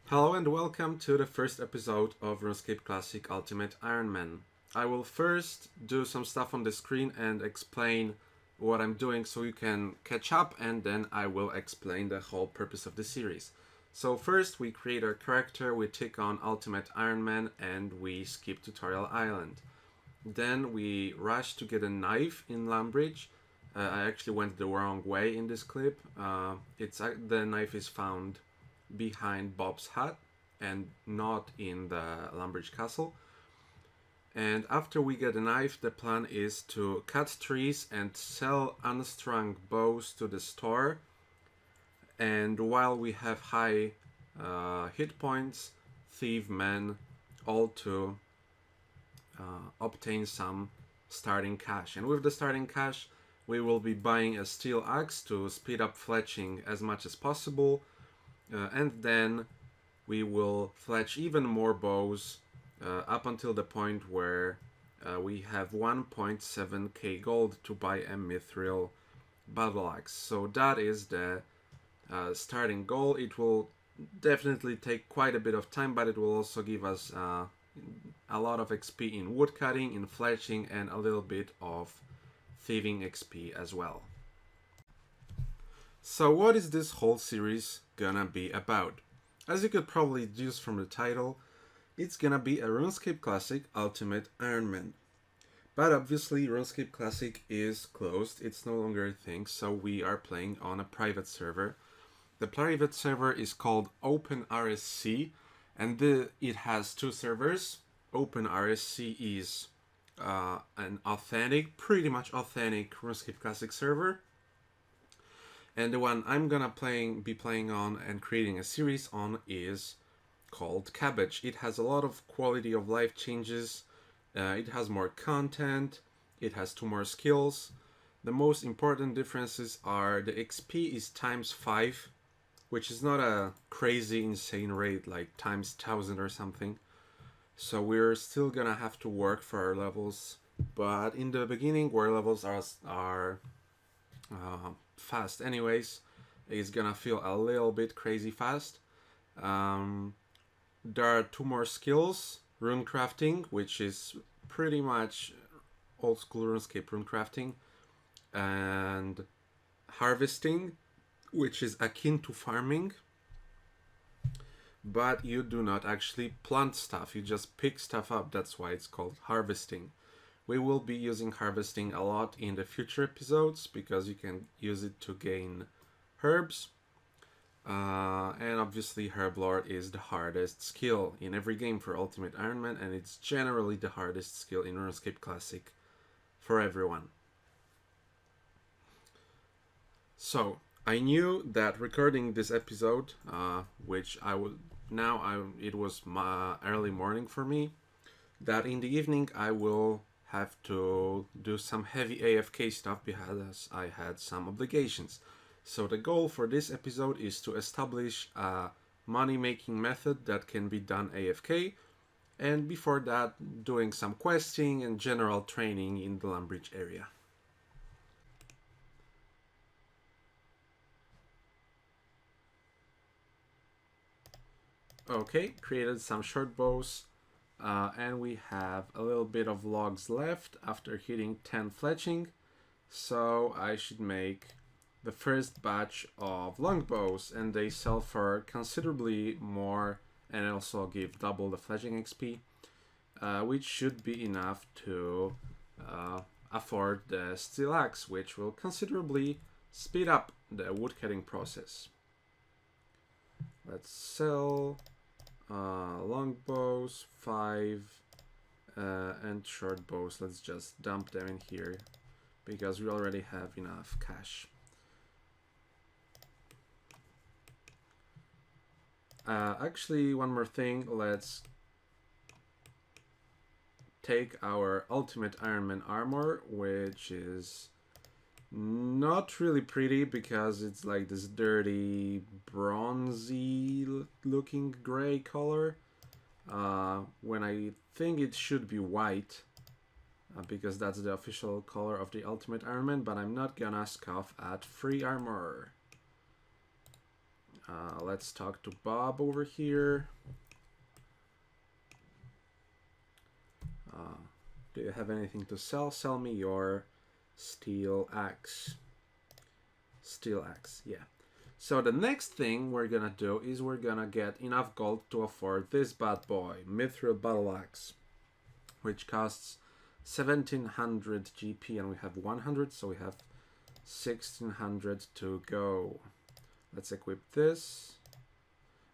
Hello and welcome to the first episode of Runescape Classic Ultimate Ironman. I will first do some stuff on the screen and explain what I'm doing so you can catch up, and then I will explain the whole purpose of the series. So first we create our character, we tick on Ultimate Ironman, and we skip Tutorial Island. Then we rush to get a knife in Lumbridge. I actually went the wrong way in this clip. The knife is found behind Bob's hut and not in the Lumbridge castle. And after we get a knife, the plan is to cut trees and sell unstrung bows to the store. And while we have high hit points, thieve men, all to obtain some starting cash. And with the starting cash, we will be buying a steel axe to speed up fletching as much as possible. And then we will fletch even more bows up until the point where we have 1.7k gold to buy a mithril battle axe. So that is the starting goal. It will definitely take quite a bit of time, but it will also give us a lot of XP in woodcutting, in fletching, and a little bit of thieving XP as well. So what is this whole series gonna be about? As you could probably deduce from the title, it's gonna be a RuneScape Classic Ultimate Ironman. But obviously RuneScape Classic is closed, it's no longer a thing, so we are playing on a private server. The private server is called OpenRSC, and it has two servers. OpenRSC is an authentic, pretty much authentic RuneScape Classic server. And the one I'm gonna be playing on and creating a series on is called Cabbage. It has a lot of quality of life changes, it has more content, it has 2 more skills. The most important differences are the XP is times 5, which is not a crazy insane rate like times 1000 or something. So we're still gonna have to work for our levels, but in the beginning where levels are fast anyways, it's gonna feel a little bit crazy fast. There are 2 more skills: rune crafting, which is pretty much old school RuneScape rune crafting, and harvesting, which is akin to farming, but you do not actually plant stuff, you just pick stuff up. That's why it's called harvesting. We will be using harvesting a lot in the future episodes because you can use it to gain herbs. And obviously Herb Lore is the hardest skill in every game for Ultimate Ironman, and it's generally the hardest skill in RuneScape Classic for everyone. So I knew that recording this episode, which it was my early morning for me, that in the evening I will have to do some heavy AFK stuff because I had some obligations. So the goal for this episode is to establish a money-making method that can be done AFK, and before that doing some questing and general training in the Lumbridge area. Okay, created some short bows, and we have a little bit of logs left after hitting 10 fletching, so I should make the first batch of longbows, and they sell for considerably more and also give double the fletching XP, which should be enough to afford the steel axe, which will considerably speed up the woodcutting process. Let's sell longbows 5 and short bows. Let's just dump them in here because we already have enough cash. Actually, one more thing, let's take our Ultimate Ironman armor, which is not really pretty because it's like this dirty bronzy looking gray color, when I think it should be white, because that's the official color of the Ultimate Ironman, but I'm not gonna scoff at free armor. Let's talk to Bob over here. Do you have anything to sell? Sell me your steel axe. Steel axe, yeah. So the next thing we're gonna do is we're gonna get enough gold to afford this bad boy, Mithril Battle Axe, which costs 1700 GP and we have 100, so we have 1600 to go. Let's equip this.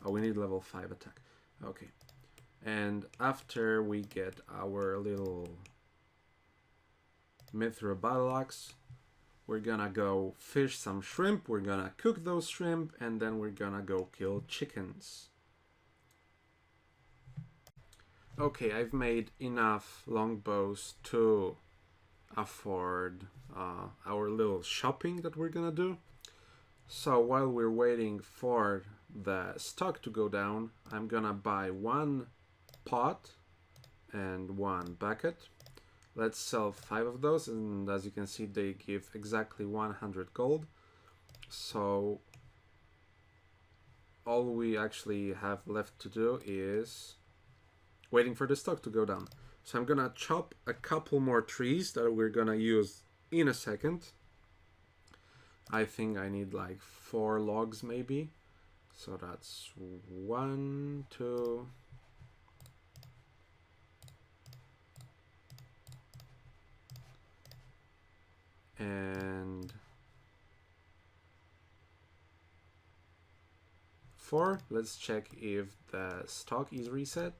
Oh, we need level 5 attack. Okay. And after we get our little Mithril Battle Axe, we're gonna go fish some shrimp, we're gonna cook those shrimp, and then we're gonna go kill chickens. Okay, I've made enough longbows to afford our little shopping that we're gonna do. So while we're waiting for the stock to go down, I'm gonna buy one pot and one bucket. Let's sell 5 of those, and as you can see they give exactly 100 gold. So all we actually have left to do is waiting for the stock to go down. So I'm gonna chop a couple more trees that we're gonna use in a second. I think I need like 4 logs maybe. So that's 1, 2, and 4. Let's check if the stock is reset.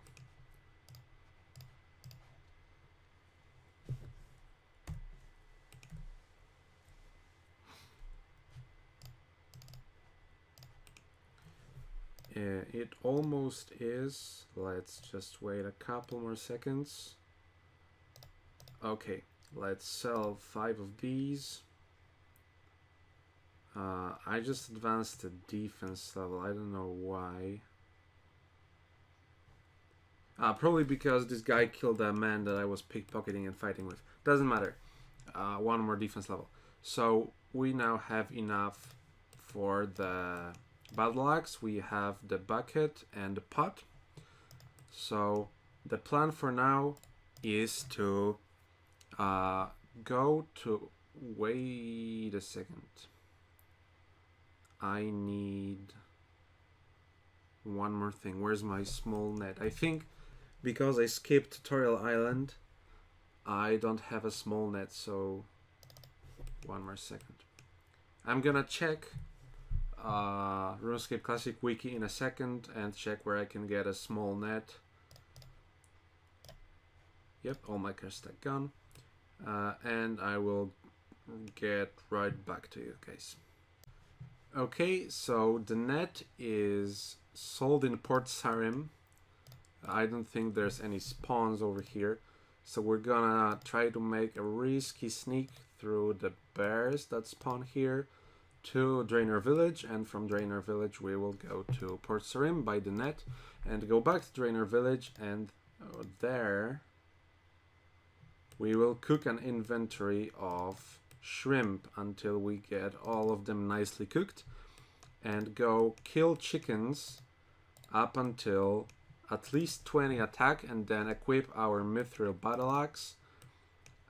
It almost is. Let's just wait a couple more seconds. Okay, let's sell 5 of these. I just advanced the defense level. I don't know why. Probably because this guy killed a man that I was pickpocketing and fighting with. Doesn't matter. 1 more defense level. So we now have enough for the battle axe. We have the bucket and the pot. So the plan for now is to go to... Wait a second. I need one more thing. Where's my small net? I think because I skipped Tutorial Island, I don't have a small net, so one more second. I'm gonna check Runescape Classic Wiki in a second and check where I can get a small net. Yep, all my cars stack gone. And I will get right back to you guys. Okay, so the net is sold in Port Sarim. I don't think there's any spawns over here. So we're gonna try to make a risky sneak through the bears that spawn here to Draenor Village, and from Draenor Village we will go to Port Sarim, buy the net, and go back to Draenor Village, and there we will cook an inventory of shrimp until we get all of them nicely cooked, and go kill chickens up until at least 20 attack, and then equip our Mithril Battle Axe,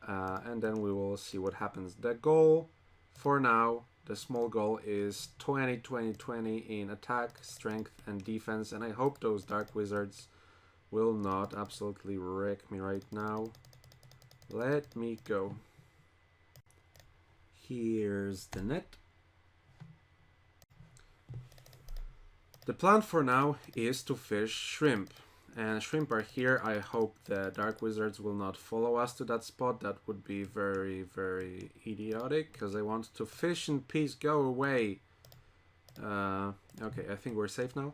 and then we will see what happens. The goal for now, the small goal, is 20 20 20 in attack, strength and defense, and I hope those dark wizards will not absolutely wreck me right now. Let me go. Here's the net. The plan for now is to fish shrimp. And shrimp are here. I hope the dark wizards will not follow us to that spot. That would be very, very idiotic, because I want to fish in peace. Go away. Okay, I think we're safe now.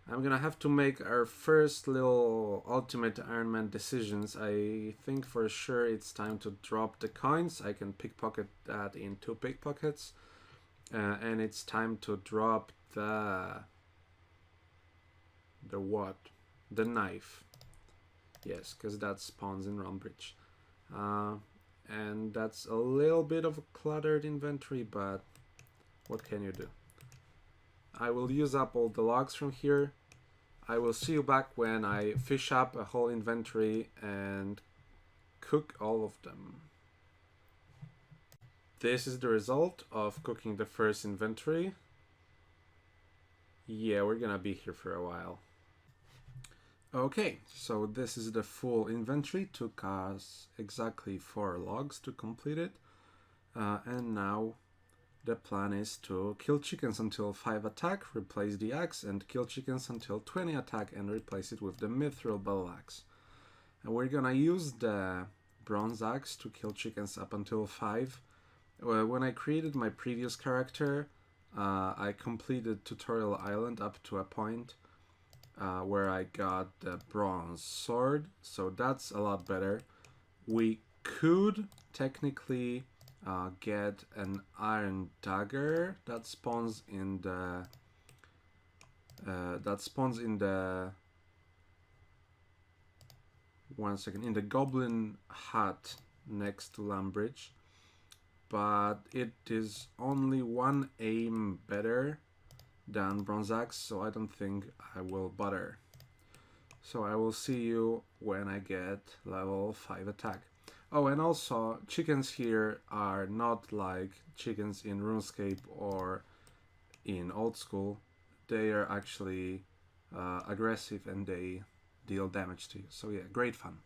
I'm gonna have to make our first little ultimate Ironman decisions. I think for sure it's time to drop the coins. I can pickpocket that in 2 pickpockets. And it's time to drop the what? The knife. Yes, because that spawns in Rumbridge. And that's a little bit of a cluttered inventory, but what can you do? I will use up all the logs from here. I will see you back when I fish up a whole inventory and cook all of them. This is the result of cooking the first inventory. Yeah, we're gonna be here for a while. Okay, so this is the full inventory. Took us exactly 4 logs to complete it. And now the plan is to kill chickens until 5 attack, replace the axe, and kill chickens until 20 attack and replace it with the mithril battle axe. And we're gonna use the bronze axe to kill chickens up until 5. When I created my previous character, I completed Tutorial Island up to a point where I got the bronze sword, so that's a lot better. We could technically get an iron dagger that spawns in the in the goblin hut next to Lambridge, but it is only 1 aim better than bronze axe, so I don't think I will bother. So I will see you when I get level 5 attack. Oh, and also chickens here are not like chickens in Runescape or in old school. They are actually aggressive and they deal damage to you. So yeah, great fun.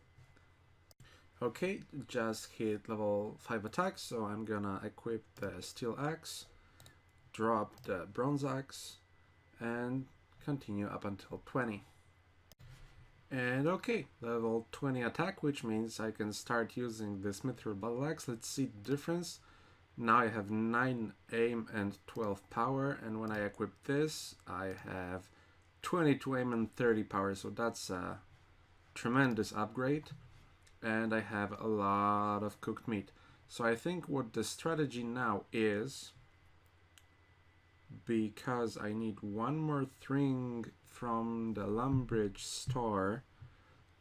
Okay, just hit level 5 attack, so I'm gonna equip the steel axe, drop the bronze axe, and continue up until 20. And okay, level 20 attack, which means I can start using this mithril battle axe. Let's see the difference. Now I have 9 aim and 12 power, and when I equip this, I have 22 aim and 30 power, so that's a tremendous upgrade. And I have a lot of cooked meat. So I think what the strategy now is, because I need one more thing from the Lumbridge store,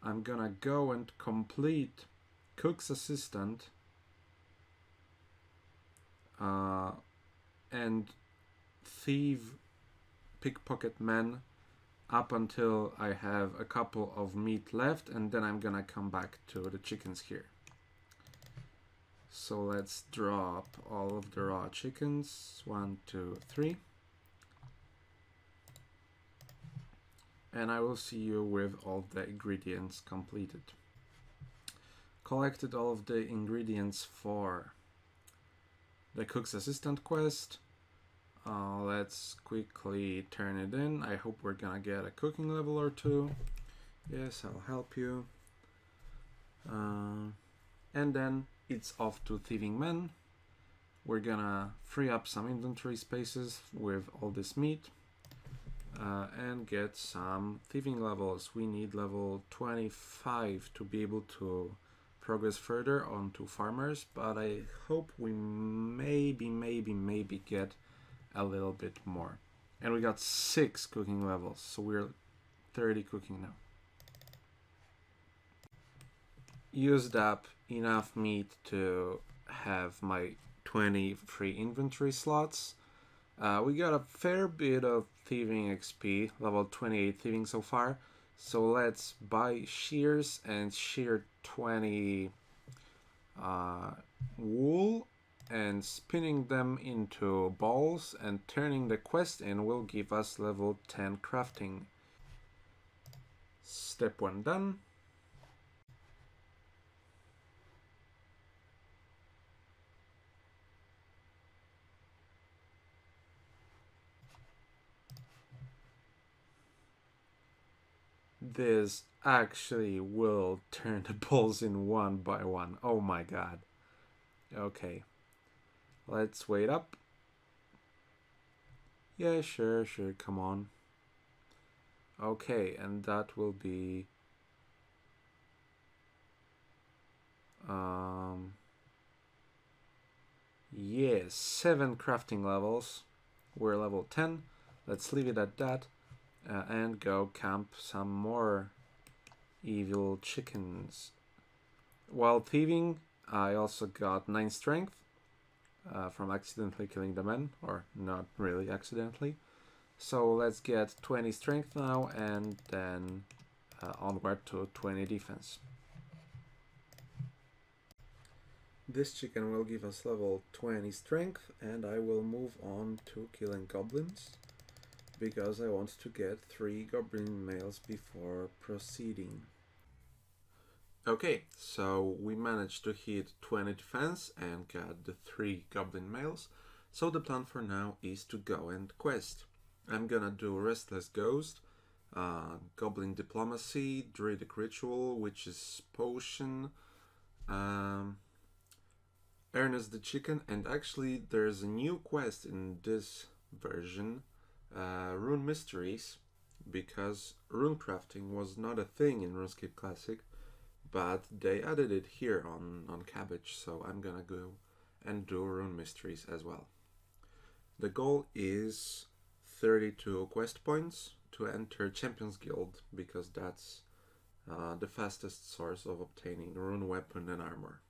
I'm gonna go and complete Cook's Assistant and Thief Pickpocket Man up until I have a couple of meat left, and then I'm gonna come back to the chickens here. So let's drop all of the raw chickens. 1, 2, 3. And I will see you with all the ingredients completed. Collected all of the ingredients for the Cook's Assistant quest. Let's quickly turn it in. I hope we're gonna get a cooking level or 2. Yes, I'll help you. And then it's off to Thieving Men. We're gonna free up some inventory spaces with all this meat and get some thieving levels. We need level 25 to be able to progress further onto farmers, but I hope we maybe get a little bit more. And we got 6 cooking levels, so we're 30 cooking now. Used up enough meat to have my 20 free inventory slots. We got a fair bit of thieving XP, level 28 thieving so far. So let's buy shears and shear 20 wool, and spinning them into balls and turning the quest in will give us level 10 crafting. Step 1 done. This actually will turn the balls in 1 by 1. Oh my god. Okay. Let's wait up. Yeah, sure, come on. Okay, and that will be... yes, 7 crafting levels. We're level 10. Let's leave it at that. And go camp some more evil chickens. While thieving, I also got 9 strength from accidentally killing the men, or not really accidentally. So let's get 20 strength now, and then onward to 20 defense. This chicken will give us level 20 strength, and I will move on to killing goblins, because I want to get 3 goblin males before proceeding. Okay, so we managed to hit 20 defense and got the 3 goblin males, so the plan for now is to go and quest. I'm gonna do Restless Ghost, Goblin Diplomacy, Druidic Ritual, which is Potion, Ernest the Chicken, and actually there's a new quest in this version, Rune Mysteries, because rune crafting was not a thing in RuneScape Classic, but they added it here on Cabbage, so I'm gonna go and do Rune Mysteries as well. The goal is 32 quest points to enter Champions Guild, because that's the fastest source of obtaining rune weapon and armor.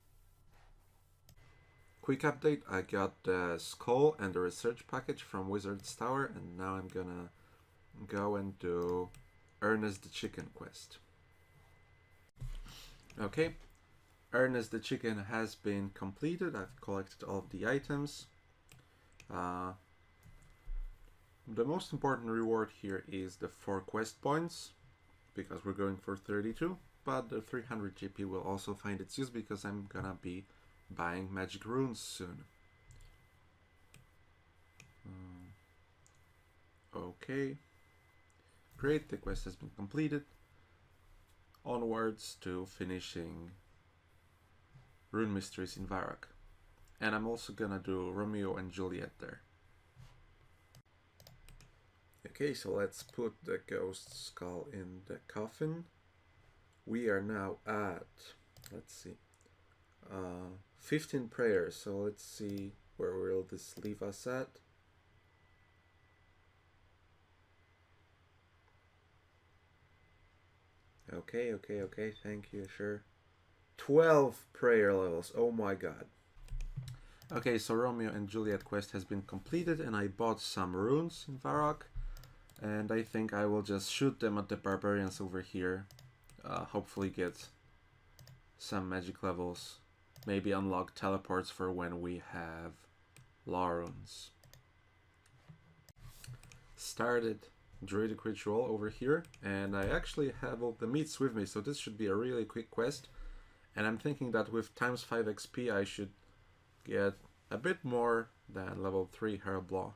Quick update, I got the skull and the research package from Wizard's Tower, and now I'm gonna go and do Ernest the Chicken quest. Okay, Ernest the Chicken has been completed. I've collected all of the items. The most important reward here is the 4 quest points, because we're going for 32, but the 300 GP will also find its use, because I'm gonna be buying magic runes soon. Okay, great, the quest has been completed. Onwards to finishing Rune Mysteries in Varrock. And I'm also gonna do Romeo and Juliet there. Okay, so let's put the ghost skull in the coffin. We are now at, let's see, 15 prayers, so let's see where will this leave us at. Okay, thank you, sure. 12 prayer levels, oh my god. Okay, so Romeo and Juliet quest has been completed, and I bought some runes in Varrock, and I think I will just shoot them at the barbarians over here. Hopefully get some magic levels. Maybe unlock teleports for when we have law runes. Started Druidic Ritual over here, and I actually have all the meats with me, so this should be a really quick quest. And I'm thinking that with times 5 XP I should get a bit more than level 3 Herblot.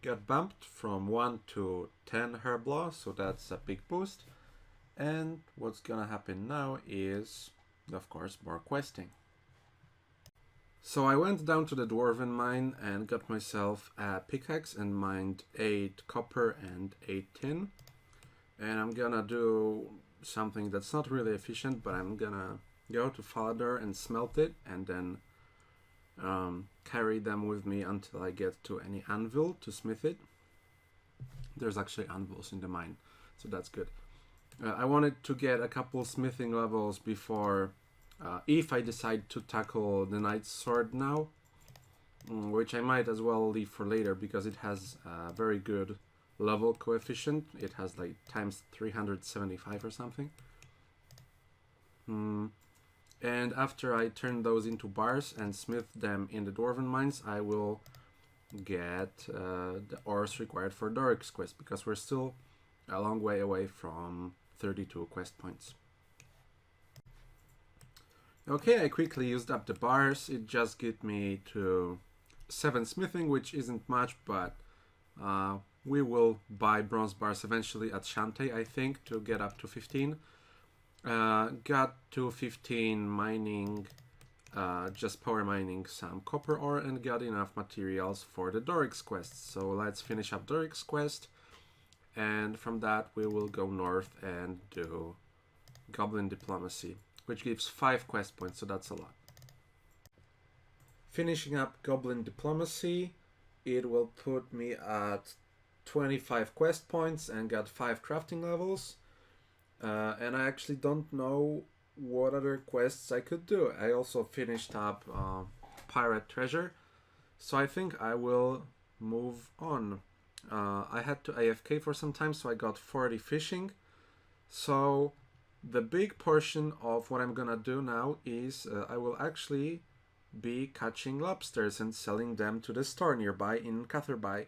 Got bumped from 1 to 10 Herblot, so that's a big boost. And what's gonna happen now is, of course, more questing. So I went down to the Dwarven mine and got myself a pickaxe and mined 8 copper and 8 tin. And I'm gonna do something that's not really efficient, but I'm gonna go to Falador and smelt it, and then carry them with me until I get to any anvil to smith it. There's actually anvils in the mine, so that's good. I wanted to get a couple smithing levels before, if I decide to tackle the Knight's Sword now, which I might as well leave for later, because it has a very good level coefficient. It has like times 375 or something. And after I turn those into bars and smith them in the Dwarven mines, I will get the ores required for Doric's quest, because we're still a long way away from 32 quest points. Okay, I quickly used up the bars. It just get me to 7 smithing, which isn't much, but we will buy bronze bars eventually at Shantae, I think, to get up to 15. Got to 15 mining, just power mining some copper ore, and got enough materials for the Doric's quest. So let's finish up Doric's quest, and from that we will go north and do Goblin Diplomacy, which gives 5 quest points, so that's a lot. Finishing up Goblin Diplomacy, it will put me at 25 quest points and got 5 crafting levels. And I actually don't know what other quests I could do. I also finished up Pirate Treasure, so I think I will move on. I had to AFK for some time, so I got 40 fishing. So the big portion of what I'm gonna do now is I will actually be catching lobsters and selling them to the store nearby in Catherby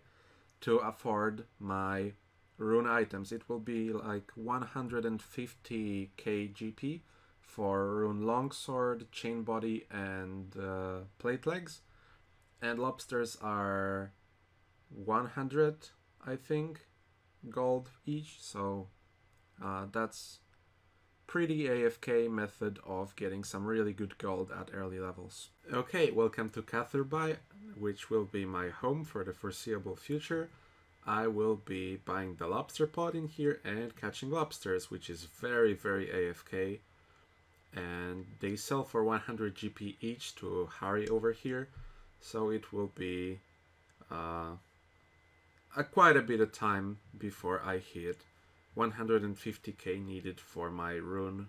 to afford my rune items. It will be like 150k GP for rune longsword, chain body, and plate legs. And lobsters are 100, I think, gold each. So that's pretty AFK method of getting some really good gold at early levels. Okay, welcome to Catherby, which will be my home for the foreseeable future. I will be buying the lobster pot in here and catching lobsters, which is very, very AFK. And they sell for 100 GP each to Harry over here, so it will be quite a bit of time before I hit 150k needed for my rune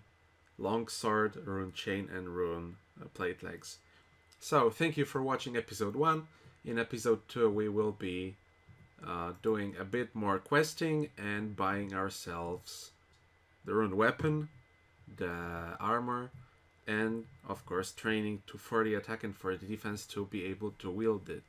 longsword, rune chain, and rune plate legs. So thank you for watching episode 1. In episode 2 we will be doing a bit more questing and buying ourselves the rune weapon, the armor, and of course training to for the attack and for the defense to be able to wield it.